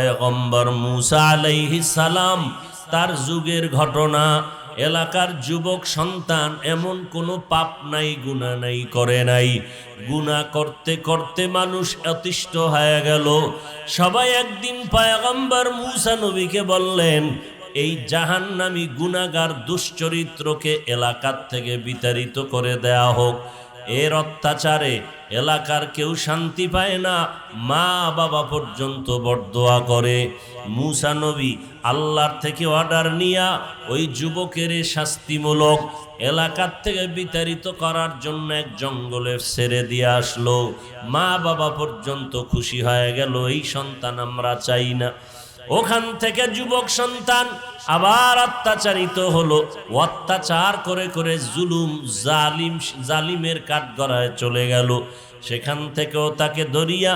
পয়গম্বর মুসা আলাইহিস সালাম তার যুগের ঘটনা। এলাকার যুবক সন্তান এমন কোনো পাপ নাই, গুনাহ নাই, করে নাই। গুনাহ করতে করতে মানুষ অতিষ্ঠ হয়ে গেল। সবাই একদিন পয়গম্বর মুসা নবীকে বললেন, এই জাহান্নামী গুনাহগার দুশ্চরিত্রকে এলাকার থেকে বিতাড়িত করে দেয়া হোক। এর অত্যাচারে এলাকার কেউ শান্তি পায় না, মা বাবা পর্যন্ত বরদোয়া করে। মুসা নবী আল্লাহর থেকে অর্ডার নিয়া ওই যুবকের শাস্তিমূলক এলাকার থেকে বিতাড়িত করার জন্য এক জঙ্গলে ছেড়ে দিয়ে আসলো। মা বাবা পর্যন্ত খুশি হয়ে গেল, এই সন্তান আমরা চাই না। ওখান থেকে যুবক সন্তান আবার অত্যাচারিত হলো। অত্যাচার করে করে জালিমের কাঠগড়ায় চলে গেল। সেখান থেকেও তাকে ধরিয়া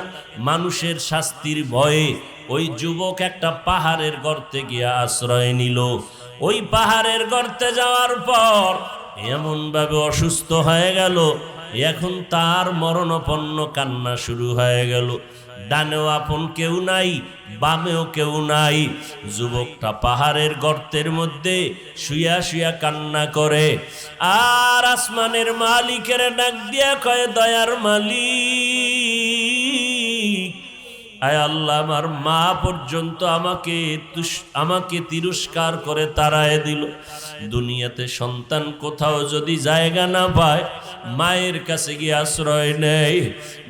মানুষের শাস্তির ভয়ে ওই যুবক একটা পাহাড়ের গর্তে গিয়া আশ্রয় নিল। ওই পাহাড়ের গর্তে যাওয়ার পর এমন ভাবে অসুস্থ হয়ে গেল, এখন তার মরণাপন্ন কান্না শুরু হয়ে গেল। ডানেও আপন কেউ নাই, বামেও কেউ নাই। যুবকটা পাহাড়ের গর্তের মধ্যে শুয়া শুয়া কান্না করে, আর আসমানের মালিকের ডাক দিয়া কয়, দয়ার মালিক, আয় আল্লাহ, আমার মা পর্যন্ত আমাকে তিরস্কার করে তাড়ায় দিল। দুনিয়াতে সন্তান কোথাও যদি জায়গা না পায়, মায়ের কাছে গিয়ে আশ্রয় নেয়,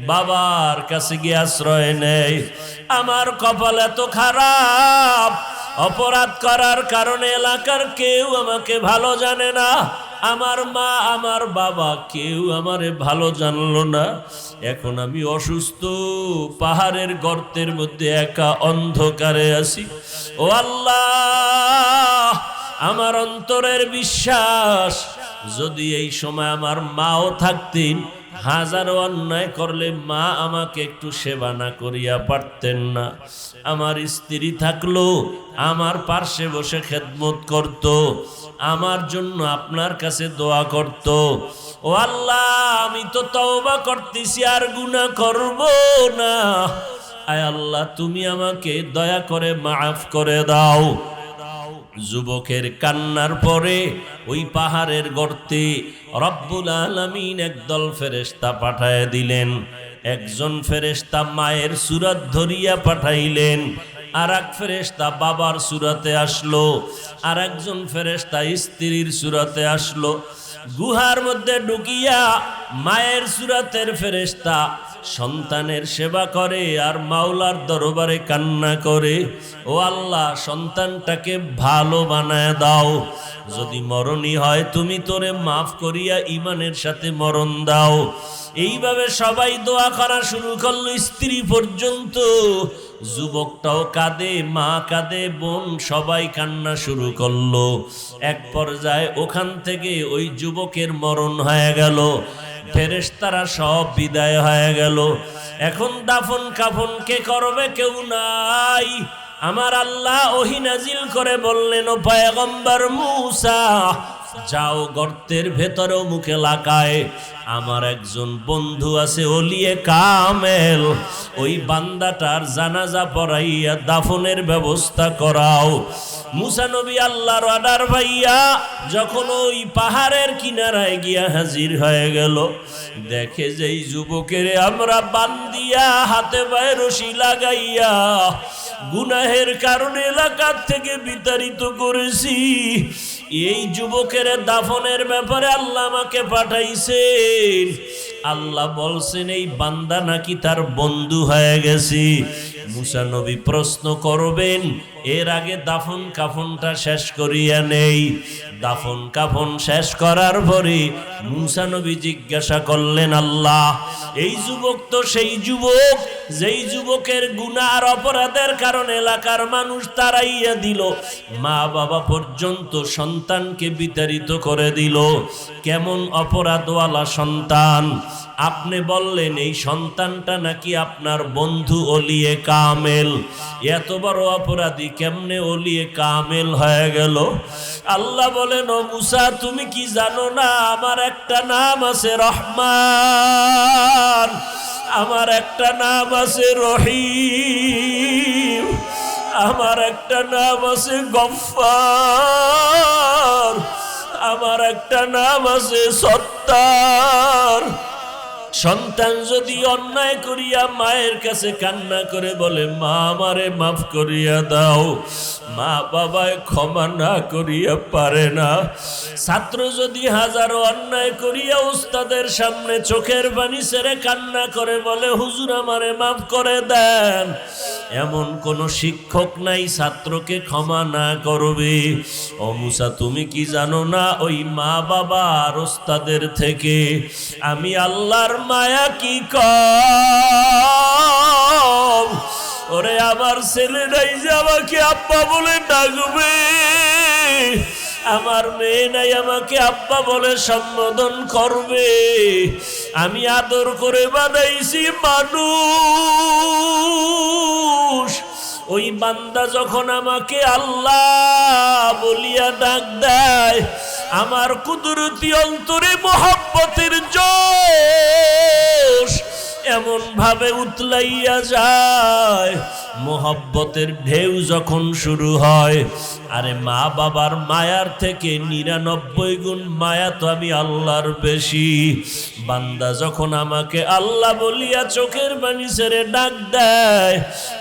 বাবার কাছে গিয়ে আশ্রয় নেয়। আমার কপাল এত খারাপ, অপরাধ করার কারণে এলাকার কেউ আমাকে ভালো জানে না। আমার মা আমার বাবা কেউ আমারে ভালো জানলো না। এখন আমি অসুস্থ, পাহাড়ের গর্তের মধ্যে একা অন্ধকারে আছি। ও আল্লাহ, আমার অন্তরের বিশ্বাস, যদি এই সময় আমার মাও থাকতেন, হাজারো অন্যায় করলে মা আমাকে একটু সেবা না করিয়া পারতেন না। আমার স্ত্রী থাকলো, আমার পার্শ্বে বসে খেদমত করত, আমার জন্য আপনার কাছে দোয়া করত। ও আল্লাহ, আমি তো তওবা করতেছি, আর গুনাহ করব না। আয় আল্লাহ, তুমি আমাকে দয়া করে মাফ করে দাও। যুবকের কান্নার পরে ওই পাহাড়ের গর্তে রব্বুল আলামিন একদল ফেরেশতা পাঠায় দিলেন। একজন ফেরেশতা মায়ের সূরত ধরিয়া পাঠাইলেন, আর এক ফেরেশতা বাবার সূরতে আসলো, আর একজন ফেরেশতা স্ত্রীর সূরতে আসলো। গুহার মধ্যে ঢুকিয়া মায়ের সূরতের ফেরেশতা সন্তানের সেবা করে আর মাওলার দরবারে কান্না করে, ও আল্লাহ, সন্তানটাকে ভালো বানায় দাও। যদি মরণই হয়, তুমি তোরে মাফ করিয়া ইমানের সাথে মরণ দাও। এইভাবে সবাই দোয়া করা শুরু করলো, স্ত্রী পর্যন্ত। যুবকটাও কাঁদে, মা কাঁদে, বোন সবাই কান্না শুরু করলো। এক পর্যায়ে ওখান থেকে ওই যুবকের মরণ হয়ে গেল। ফেরেশতারা সব বিদায় হয়ে গেল। এখন দাফন কাফন কে করবে? কেউ নাই। আমার আল্লাহ ওহী নাজিল করে বললেন, ও পয়গম্বর মুসা, যাও গর্তের ভেতরেও মুখে লাগায় আমার একজন বন্ধু আছে, ওলিয়ে কামেল, ওই বান্দাটার জানাজা পড়াইয়া দাফনের ব্যবস্থা করাও। মুসা নবী আল্লাহর অর্ডার ভাইয়া যখন ওই পাহাড়ের কিনারায় গিয়া হাজির হয়ে গেল, দেখে যেই যুবকের আমরা বান্দিয়া হাতে পায়ে রশি লাগাইয়া গুনাহের কারণে এলাকার থেকে বিতাড়িত করেছি, এই যুবকের দাফনের ব্যাপারে আল্লাহ আমাকে পাঠাইছেন। আল্লাহ বলছেন এই বান্দা নাকি তার বন্ধু হয়ে গেছে। মুসা নবী প্রশ্ন করবেন, এর আগে দাফন কাফনটা শেষ করিয়া নেই। দাফন কাফন শেষ করার পরে মুসা নবী জিজ্ঞাসা করলেন, আল্লাহ, এই যুবক তো সেই যুবক যেই যুবকের গুনাহ আর অপরাধের কারণে এলাকার মানুষ তাড়াইয়া দিল, মা বাবা পর্যন্ত সন্তানকে বিতাড়িত করে দিল। কেমন অপরাধওয়ালা সন্তান! আপনি বললেন এই সন্তানটা নাকি আপনার বন্ধু ওলিয়ে কামেল। এত বড় অপরাধী কেমনে ওলিয়ে কামেল হয়ে গেল? আল্লাহ বলেন, ও মুসা, তুমি কি জানো না আমার একটা নাম আছে রহমান, আমার একটা নাম আছে রহিম। আমার একটা নাম আছে গফফার, আমার একটা নাম আছে সত্তার। সন্তান যদি অন্যায় করিয়া মায়ের কাছে কান্না করে বলে মা আমারে মাফ করিয়া দাও, মা বাবায় ক্ষমা না করিয়া পারে না। ছাত্র যদি হাজারো অন্যায় করিয়া উস্তাদের সামনে চোখের পানি ছেড়ে কান্না করে বলে হুজুর আমারে মাফ করে দেন, এমন কোন শিক্ষক নাই ছাত্রকে ক্ষমা না করবে। ও মুসা তুমি কি জানো না ওই মা বাবা আর উস্তাদের থেকে আমি আল্লাহর মায়া কি কম। ওরে আমার ছেলেরাই যে আমাকে আব্বা বলে ডাকবে, আমার মেয়ে নাই আমাকে আব্বা বলে সম্বোধন করবে। আমি আদর করে বানাইছি মানুষ। ওই বান্দা যখন আমাকে আল্লাহ বলিয়া ডাক দেয়, আমার কুদরতি অন্তরে মোহাব্বতের জোশ এমন ভাবে উতলাইয়া যায়। মোহাব্বতের ঢেউ যখন শুরু হয়, আরে মা বাবার মায়ার থেকে 99 গুণ মায়া তো আমি আল্লাহর বেশি। বান্দা যখন আমাকে আল্লাহ বলিয়া চোখের পানি ছেড়ে ডাক দেয়,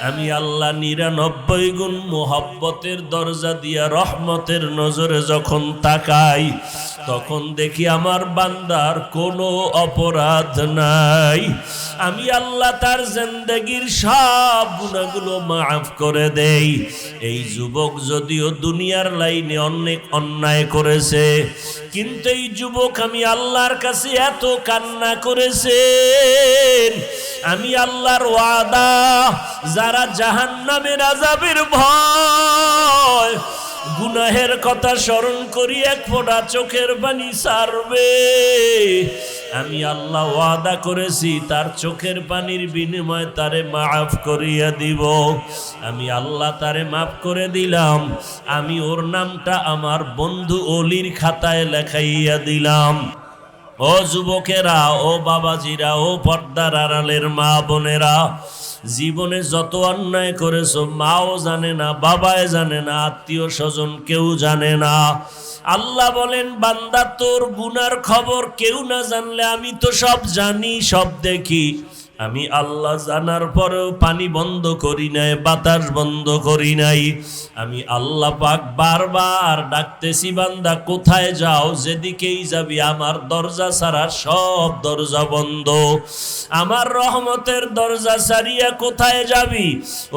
আমি আল্লাহ 99 গুণ মোহাব্বতের দরজা দিয়া রহমতের নজরে যখন তাকাই, তখন দেখি আমার বান্দার কোনো অপরাধ নাই। আমি আল্লাহ তার জিন্দেগীর সব গুনাহগুলো মাফ করে দেই। এই যুবক যদিও দুনিয়ার লাইনে অনেক অন্যায় করেছে, কিন্তু এই যুবক আমি আল্লাহর কাছে এত কান্না করেছে। আমি আল্লাহর ওয়াদা, যারা জাহান্নামের আযাবের ভয় গুনাহের কথা স্মরণ করি এক ফোঁটা চোখের পানি ছাড়বে, আমি আল্লাহ ওয়াদা করেছি তার চোখের পানির বিনিময়ে তারে মাফ করিয়া দিব। আমি আল্লাহ তারে মাফ করে দিলাম, আমি ওর নামটা আমার বন্ধু অলির খাতায় লেখাইয়া দিলাম। ও যুবকেরা, ও বাবাজিরা, ও পর্দার আড়ালের মা বোনেরা, জীবনে যত অন্যায় করেছো মাও জানে না, বাবায় জানে না, আত্মীয় স্বজন কেউ জানে না। আল্লাহ বলেন বান্দা তোর গুনার খবর কেউ না জানলে আমি তো সব জানি, সব দেখি। আমি আল্লাহ জানার পরেও পানি বন্ধ করি নাই, বাতাস বন্ধ করি নাই। আমি আল্লাহ পাক বারবার ডাকতেছি বান্দা কোথায় যাও, যেদিকেই যাবি আমার দরজা ছাড়া সব দরজা বন্ধ। আমার রহমতের দরজা ছাড়িয়া কোথায় যাবি?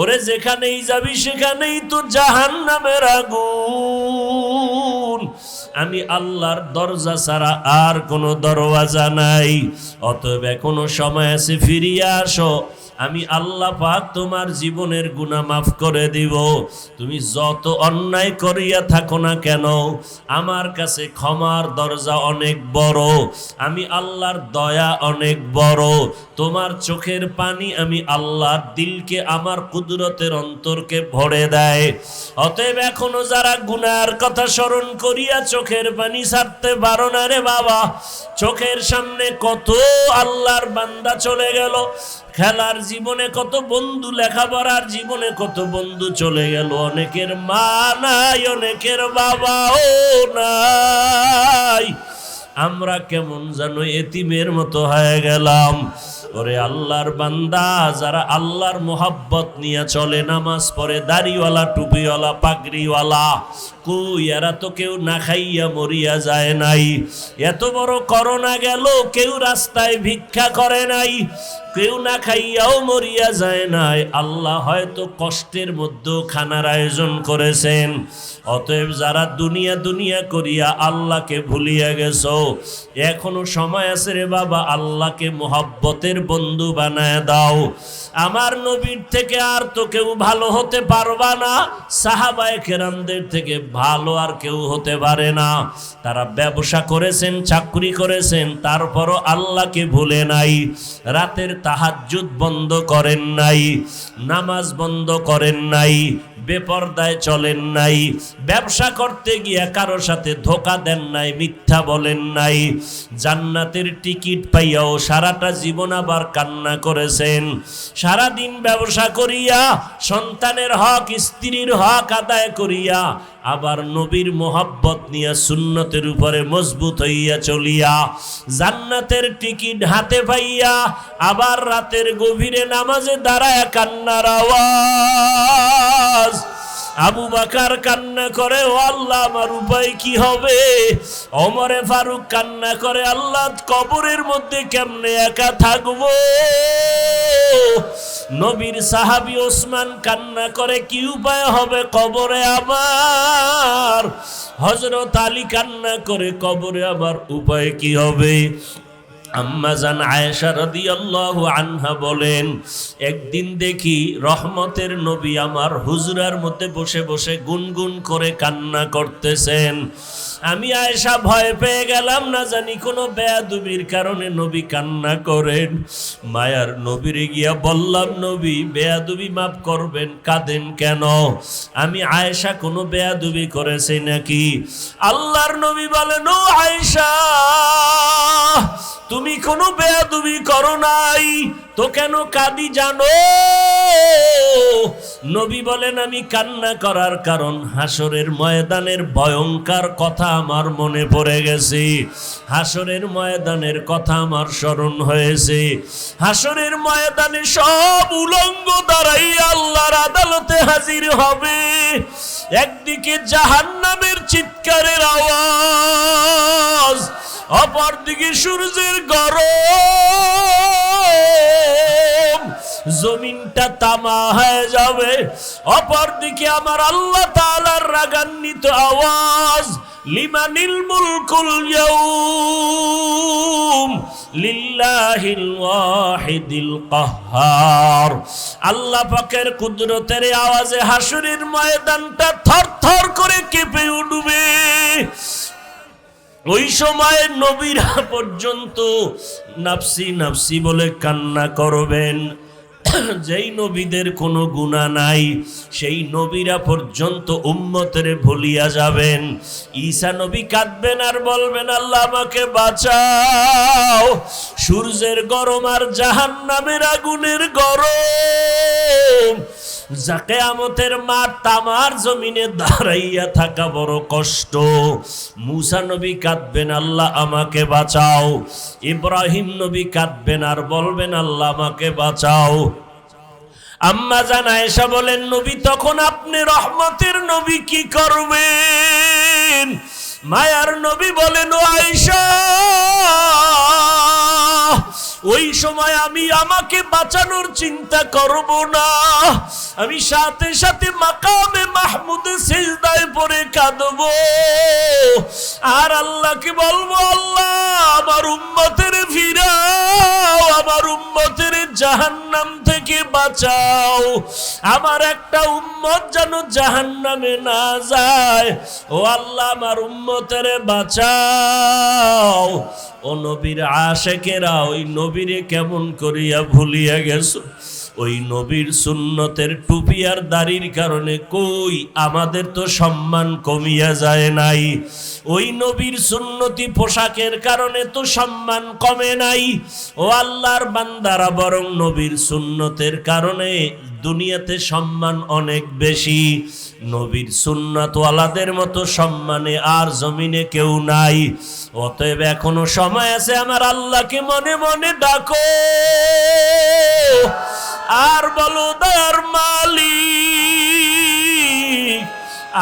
ওরে যেখানেই যাবি সেখানেই তো জাহান্নামের আগুন। আমি আল্লাহর দরজা ছাড়া আর কোনো দরওয়াজা নাই। অতএব এখনো সময় আছে, ফিরিয়ে আসো। আমি আল্লাহ পাক তোমার জীবনের গুনাহ মাফ করে দিব। তুমি যত অন্যায় করিয়া থাকো না কেন, আমার কাছে ক্ষমার দরজা অনেক বড়, আমি আল্লাহর দয়া অনেক বড়। তোমার চোখের পানি আমি আল্লাহর দিলকে, আমার কুদরতের অন্তরকে ভরে দেয়। অতএব এখনো যারা গুনার কথা স্মরণ করিয়া চোখের পানি ছাড়তে পারো না রে বাবা, চোখের সামনে কত আল্লাহর বান্দা চলে গেল। খেলার জীবনে কত বন্ধু, লেখাপড়ার জীবনে কত বন্ধু চলে গেল। অনেকের মা নাই, অনেকের বাবাও নাই। আমরা কেমন যেন এতিমের মতো হয়ে গেলাম। ওরে আল্লাহর বান্দা, যারা আল্লাহর মোহাব্বত নিয়ে চলে, নামাজ পড়ে, দাড়িওয়ালা, টুপিওয়ালা, পাগড়িওয়ালা, কই এরা তো কেউ না খাইয়া মরিয়া যায় নাই। এত বড় করোনা গেল, কেউ রাস্তায় ভিক্ষা করে নাই, কেউ না খাইয়াও মরিয়া যায় নাই। আল্লাহ হয়তো কষ্টের মধ্যেও খানার আয়োজন করেছেন। অতএব যারা দুনিয়া দুনিয়া করিয়া আল্লাহকে ভুলিয়া গেছো, এখনো সময় আছে রে বাবা, আল্লাহকে মোহাব্বতের বন্ধু বানায় দাও। আমার নবীর থেকে আর তো কেউ ভালো হতে পারবা না, সাহাবায়ে কেরামদের থেকে ভালো আর কেউ হতে পারে না। তারা ব্যবসা করেছেন, চাকরি করেছেন, তারপরও আল্লাহকে ভুলে নাই। রাতের তাহাজ্জুদ বন্ধ করেন নাই, নামাজ বন্ধ করেন নাই, বেপরদায় চলেন নাই, ব্যবসা করতে গিয়া কারো সাথে ধোঁকা দেন নাই, মিথ্যা বলেন নাই, জান্নাতের টিকিট পাইয়াও সারাটা জীবন আবার কান্না করেছেন। সারাদিন ব্যবসা করিয়া সন্তানের হক, স্ত্রীর হক আদায় করিয়া আবার নবীর মোহাব্বত নিয়া সুন্নতের উপরে মজবুত হইয়া চলিয়া জান্নাতের টিকিট হাতে পাইয়া আবার রাতের গভীরে নামাজে দাঁড়ায় কান্নার আওয়াজ। আবু বকর কান্না করে, ও আল্লাহ আমার উপায় কি হবে? ওমরে ফারুক কান্না করে, আল্লাহ কবরের মধ্যে কেমনে একা থাকবো? নবীর সাহাবী ওসমান কান্না করে, কি উপায় হবে কবরে আমার? হযরত আলী কান্না করে, কবরে আমার উপায় কি হবে? আম্মা জান আয়েশা রাদিয়াল্লাহু আনহা বলেন, একদিন দেখি রহমতের নবী আমার হুজরার মধ্যে বসে বসে গুনগুন করে কান্না করতেছেন। আমি আয়েশা ভয় পেয়ে গেলাম, না জানি কোনো বেয়াদবির কারণে নবী কান্না করেন। মায়ার নবীরে গিয়া বললাম, নবী বেয়াদবি মাফ করবেন, কাঁদেন কেন? আমি আয়েশা কোনো বেয়াদবি করেছে নাকি? আল্লাহর নবী বলেন, ও আয়েশা তুমি কোনো বেয়াদবি করো নাই তো কেন কাঁদি জানো? নবী বলেন, আমি কান্না করার কারণ হাসরের ময়দানের ভয়ঙ্কর কথা আমার মনে পড়ে গেছে। হাসরের ময়দানের কথা আমার স্মরণ হয়েছে। হাসরের ময়দানে সব উলঙ্গ দাঁড়াইয়া আল্লাহর আদালতে হাজির হবে। একদিকে জাহান্নামের চিৎকারের আওয়াজ, অপরদিকে সূর্যের গরম, জমিনটা তামা হয়ে যাবে। অপরদিকে আমার আল্লাহ তাআলার রাগান্বিত আওয়াজ, লিমানিল মুলকুল ইয়াউম লিল্লাহিল ওয়াহিদিল কাহ্হার। আল্লাহ পাকের কুদরতের আওয়াজে হাসরের ময়দানটা থরথর করে কেঁপে উঠবে। ওই সময় নবীরা পর্যন্ত নাফসি নাফসি বলে কান্না করবেন। যেই নবীদের কোনো গুনাহ নাই সেই নবীরা পর্যন্ত উম্মতের ভুলিয়া যাবেন। ঈসা নবী কাঁদবেন আর বলবেন, আল্লাহ আমাকে বাঁচাও। সূর্যের গরম আর জাহান্নামের আগুনের গরম, কিয়ামতের মাঠ তামার জমিনে দাঁড়াইয়া থাকা বড় কষ্ট। মুসা নবী কাঁদবেন, আল্লাহ আমাকে বাঁচাও। ইব্রাহিম নবী কাঁদবেন আর বলবেন, আল্লাহ আমাকে বাঁচাও। আম্মা জান আয়েশা বলেন, নবী তখন আপনি রহমতের নবী কি করবেন? মায়ার নবী বলেন, ও আয়েশা ওই সময় আমি আমাকে বাঁচানোর চিন্তা করব না, আমি সাথে সাথে মাকামে মাহমুদে সিজদায় পড়ে কাঁদবো আর আল্লাহকে বলবো, আল্লাহ আমার উম্মতের ফিরাও, আমার উম্মতের জাহান্নাম থেকে বাঁচাও, আমার একটা উম্মত যেন জাহান্নামে না যায়। ও আল্লাহ আমার উম্মতের বাঁচাও। ও নবীর আশেকেরা ওই নবীরে কেমন করিয়া ভুলিয়া গেছো? ওই নবীর সুন্নতের টুপি আর দাড়ির কারণে কই আমাদের তো সম্মান কমিয়া যায় নাই। ওই নবীর সুন্নতি পোশাকের কারণে তো সম্মান কমে নাই। ও আল্লাহর বান্দারা, বরং নবীর সুন্নতের কারণে দুনিয়াতে সম্মান অনেক বেশি। নবীর সুন্নাতওয়ালাদের মতো সম্মানে আর জমিনে কেউ নাই। অতএব এখনো সময় আছে, আমার আল্লাহকে মনে মনে ডাকো আর বলো, দয়ার মালিক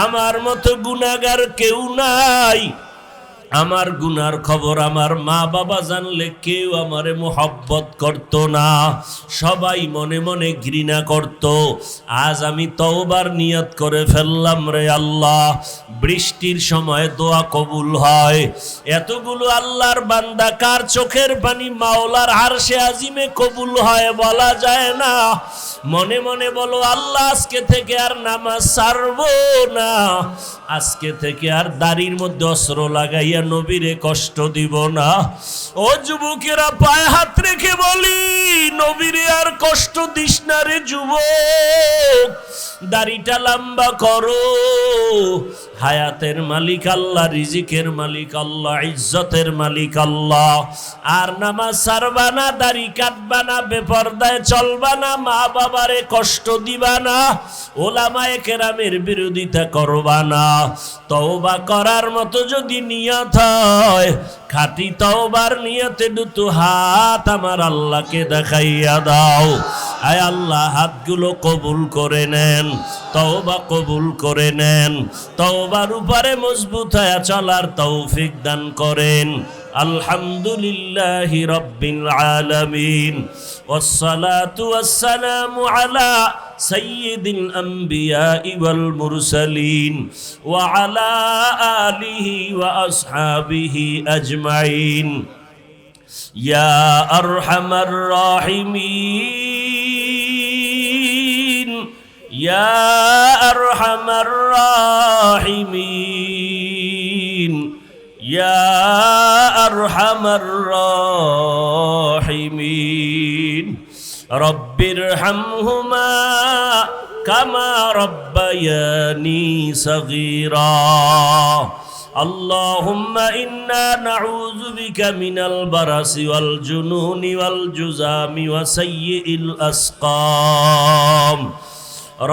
আমার মতো গুনাহগার কেউ নাই। আমার গুনার খবর আমার মা বাবা জানলে কেউ আমারে মোহব্বত করত না, সবাই মনে মনে ঘৃণা করত। আজ আমি তওবার নিয়ত করে ফেললাম, রে আল্লাহ বৃষ্টির সময় দোয়া কবুল হয়। এতগুলো আল্লাহর বান্দা কার চোখের পানি মাওলার আরশে আজিমে কবুল হয় বলা যায় না। মনে মনে বলো, আল্লাহ আজকে থেকে আর নামাজ ছাড়বো না, আজকে থেকে আর দাড়ির মধ্যে অস্ত্র লাগাইয়া দেখাইয়া নবীরে কষ্ট দিব না। ও যুবকেরা পায়ে হাত রেখে বলি, নবীরে আর কষ্ট দিস না রে যুবক, দাড়িটা লম্বা করো। হায়াতের মালিক আল্লাহ, রিজিকের মালিক আল্লাহ, ইজ্জতের মালিক আল্লাহ। আর নামাজ ছাড়বা না, দাড়ি কাটবা না, বেপরদায় চলবা না, মা বাবারে কষ্ট দিবা না, ওলামায়ে কেরামের বিরোধিতা করবা না। তওবা করার মতো যদি নিয়ত হয়, খাঁটি তওবার নিয়তে দুটো হাত আমার আল্লাহকে দেখাইয়া দাও। আয় আল্লাহ, হাতগুলো কবুল করে নেন, তওবা কবুল করে নেন, তওবার উপরে মজবুত হয়ে চলার তৌফিক দান করেন। আলহামদুলিল্লাহি রাব্বিল আলামিন, ওয়াসসালাতু ওয়াসসালামু আলা সাইয়্যিদিল আমবিয়াই ওয়াল মুরসালিন ওয়া আলা আলিহি ওয়া আসহাবিহি আজমাইন। ইয়া আরহামার রাহিমিন, ইয়া আরহামার রাহিমিন, ইয়া আরহামার রাহিমিন। রব্বিরহামহুমা কামা রব্বায়ানি সগীরা। আল্লাহুম্মা ইন্না নাউযু বিকা মিনাল বারাসি ওয়াল জুনুনি ওয়াল জুযামি ওয়া সাইয়্যিল আসকাম।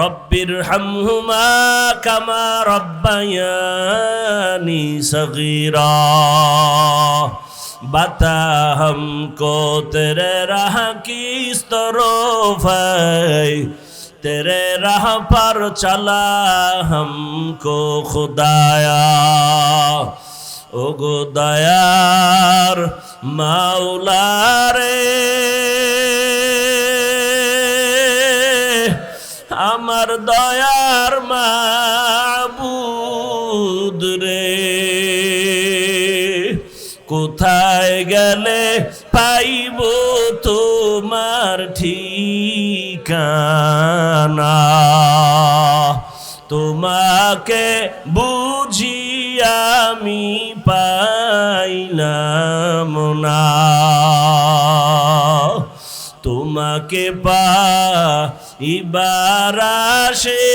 রব্বিরহামহুমা কামা রব্বায়ানি সগীরা। बता हमको तेरे राह की इस तरफ है, तेरे राह पर चला हमको खुदाया। ओ गो दयार माওলা রে, আমার দয়ার মাবুদ রে, কোথায় গেলে পাইব তোমার ঠিকানা। তোমাকে বুঝি আমি পাইলাম না, তোমাকে পাইবার আশে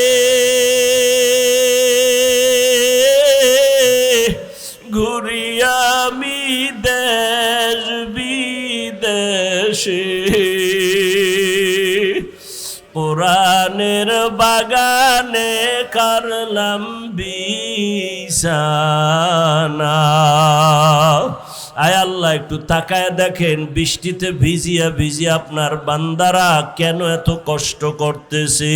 ঘুরি আমি দেশ বিদেশে। কোরআনের বাগানে করলাম বিছানা। আয় আল্লাহ, একটু তাকায় দেখেন, বৃষ্টিতে ভিজিয়া ভিজিয়া আপনার বান্দারা কেন এত কষ্ট করতেছে।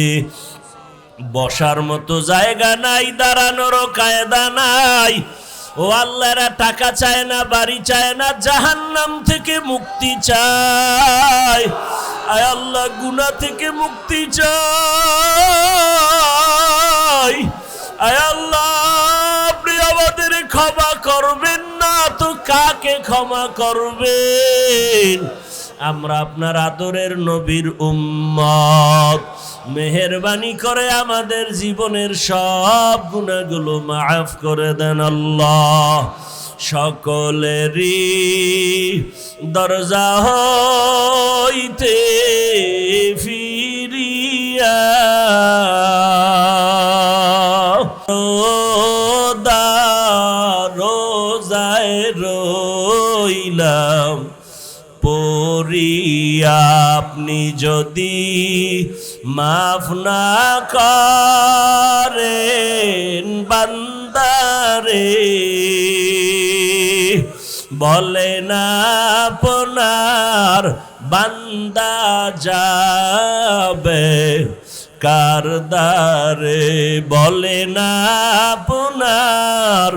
বসার মতো জায়গা নাই, দাঁড়ানোরও কায়দা নাই। ও আল্লাহরা টাকা চায় না, বাড়ি চায় না, জাহান্নাম থেকে মুক্তি চায়। আয় আল্লাহ, গুনাহ থেকে মুক্তি চাই। আয় আল্লাহ, আপনি আমাদের ক্ষমা করবেন না তো কাকে ক্ষমা করবেন? আমরা আপনার আদরের নবীর উম্মত, মেহেরবানি করে আমাদের জীবনের সব গুনাহগুলো মাফ করে দেন আল্লাহ। সকলেরই দরজা হইতে ফিরিয়া রোজায় রইলাম পড়িয়া। আপনি যদি মাফ না করেন বান্দারে, বলে না আপনার বান্দা যাবে কারদারে, বলে না আপনার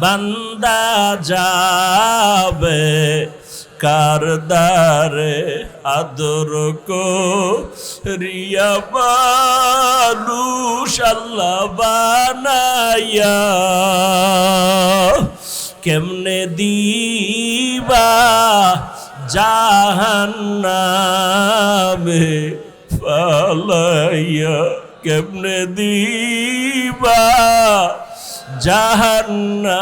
বান্দা যাবে কারদারে। আদর কো রিয়া মানুষ আল্লাহ বানায়া, কেমনে দিবা জাহান্নামে ফালাইয়া, কেমনে দিবা জাহান্নামে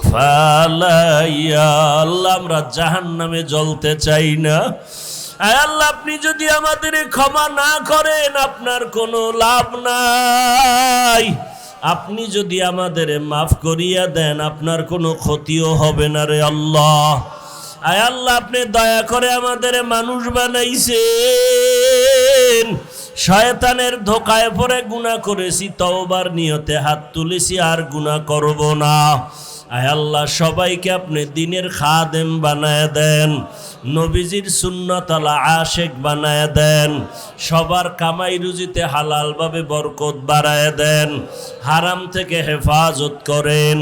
ফালাইয়া। আল্লাহ আমরা জাহান্নামে জ্বলতে চাই না। আয় আল্লাহ, আপনি যদি আমাদের ক্ষমা না করেন আপনার কোনো লাভ নাই। আপনি যদি আমাদের মাফ করিয়া দেন আপনার কোনো ক্ষতিও হবে না রে আল্লাহ। আয় আল্লাহ, আপনি দয়া করে আমাদের মানুষ বানাইছেন। শয়তানের ধোকায় পড়ে গুনাহ করেছি, তওবার নিয়তে হাত তুলেছি, আর গুনাহ করব না। আয় আল্লাহ, সবাইকে আপনি দ্বীনের খাদেম বানায় দেন, নবীজির সুন্নাত আলা আশেক বানায় দেন, সবার কামাই রুজিতে হালালভাবে বরকত বাড়ায় দেন, হারাম থেকে হেফাজত করেন।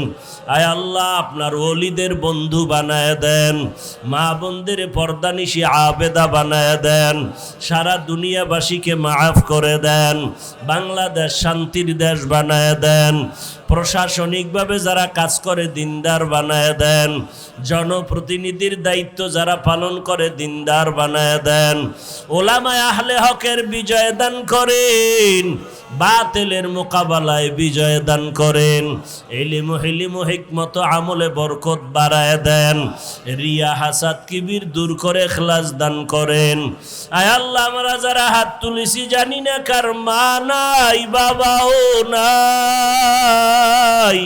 আয় আল্লাহ, আপনার ওলিদের বন্ধু বানায় দেন, মা বোনদের পর্দানিশি আবেদা বানায় দেন, সারা দুনিয়াবাসীকে মাফ করে দেন, বাংলাদেশ শান্তির দেশ বানায় দেন, প্রশাসনিকভাবে যারা কাজ করে দিনদার বানায় দেন, জনপ্রতিনিধির দায়িত্ব যারা পালন করে দিনদার বানায় দেন, ওলামায়ে আহলে হকের বিজয় দান করেন, বাতিলের মোকাবেলায় বিজয় দান করেন, ইলম হিকমত আমলে বরকত বাড়ায় দেন, রিয়া হাসাদ কিবির দূর করে ইখলাস দান করেন। আয় আল্লাহ, আমরা যারা হাত তুলেছি জানি না কার মা নাই বাবাও নাই,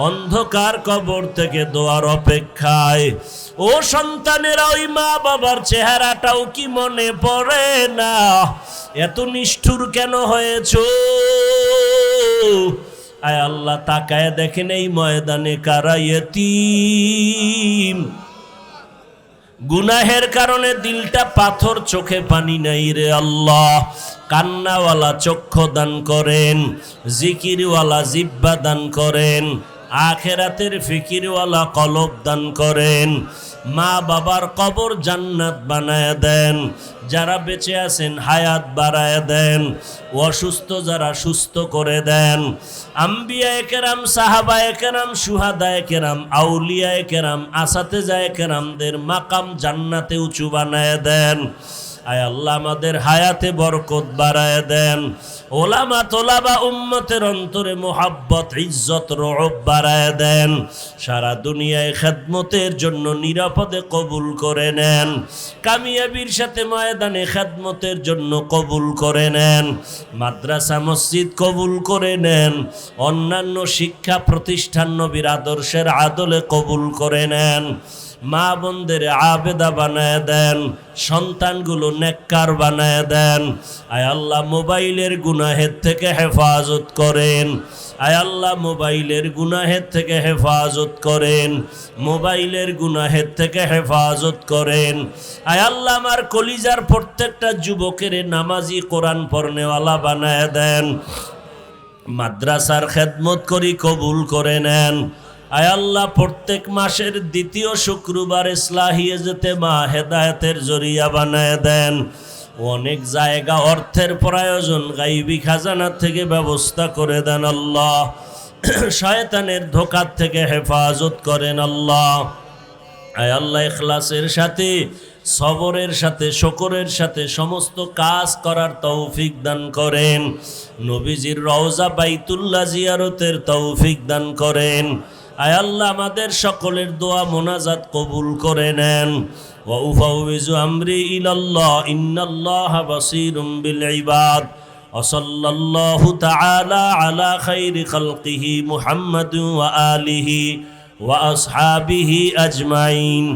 অন্ধকার কবর থেকে দোয়ার অপেক্ষায়। ও সন্তানেরা, ওই মা বাবার চেহারাটাও কি মনে পড়ে না? এত নিষ্ঠুর কেন হয়েছো? আয় আল্লাহ, তাকায় দেখেন এই ময়দানে কারা ইয়তীম। গুনাহের কারণে দিলটা পাথর, চোখে পানি নাই রে আল্লাহ। কান্নাওয়ালা চক্ষু দান করেন, জিকিরওয়ালা জিহ্বা দান করেন, আখেরাতের ফিকিরওয়ালা কলব দান করেন। মা বাবার কবর জান্নাত বানায় দেন, যারা বেঁচে আছেন হায়াত বাড়ায় দেন, অসুস্থ যারা সুস্থ করে দেন। আম্বিয়ায়ে কেরাম, সাহাবায়ে কেরাম, শুহাদায়ে কেরাম, আউলিয়ায়ে কেরাম, আসাতেজায়ে কেরামদের মাকাম জান্নাতে উঁচু বানায় দেন। আয় আল্লাহ, আমাদের হায়াতে বরকত বাড়ায় দেন, ওলামা তোলাবা উম্মতের অন্তরে মোহাব্বত ইজ্জত রওব বাড়ায় দেন, সারা দুনিয়ায় খেদমতের জন্য নিরাপদে কবুল করে নেন, কামিয়াবির সাথে ময়দানে খেদমতের জন্য কবুল করে নেন, মাদ্রাসা মসজিদ কবুল করে নেন, অন্যান্য শিক্ষা প্রতিষ্ঠান নবীর আদর্শের আদলে কবুল করে নেন। মা বোনদের আবেদা বানায় দেন, সন্তানগুলো নেককার বানায় দেন। আয় আল্লাহ, মোবাইলের গুনাহের থেকে হেফাজত করেন। আয় আল্লাহ, মোবাইলের গুনাহের থেকে হেফাজত করেন, মোবাইলের গুনাহের থেকে হেফাজত করেন। আয় আল্লাহ, আমার কলিজার প্রত্যেকটা যুবকের নামাজি, কোরআন পড়নেওয়ালা বানায় দেন, মাদ্রাসার খেদমত করি কবুল করে নেন। আয় আল্লাহ, প্রত্যেক মাসের দ্বিতীয় শুক্রবার ইসলাহিয়ে যেতে মা হেদায়েতের জরিয়া বানায় দেন। অনেক জায়গা অর্থের প্রয়োজন, গাইবি খাজানা থেকে ব্যবস্থা করে দেন আল্লাহ। শয়তানের ধোঁকার থেকে হেফাজত করেন আল্লাহ। আয় আল্লাহ, ইখলাসের সাথে, সবরের সাথে, শুকরের সাথে সমস্ত কাজ করার তৌফিক দান করেন। নবীজির রওজা বাইতুল্লাহ জিয়ারতের তৌফিক দান করেন। আয় আল্লাহ, আমাদের সকলের দোয়া মোনাজাত কবুল করে নেন। ওয়া উফাউযু আমরি ইলাল্লাহ, ইন্নাল্লাহা বাসীরুম বিল ইবাদ। ওয়া সাল্লাল্লাহু তাআলা আলা খাইরি খালকিহি মুহাম্মাদিন ওয়া আলিহি ওয়া আসহাবিহি আজমাইন।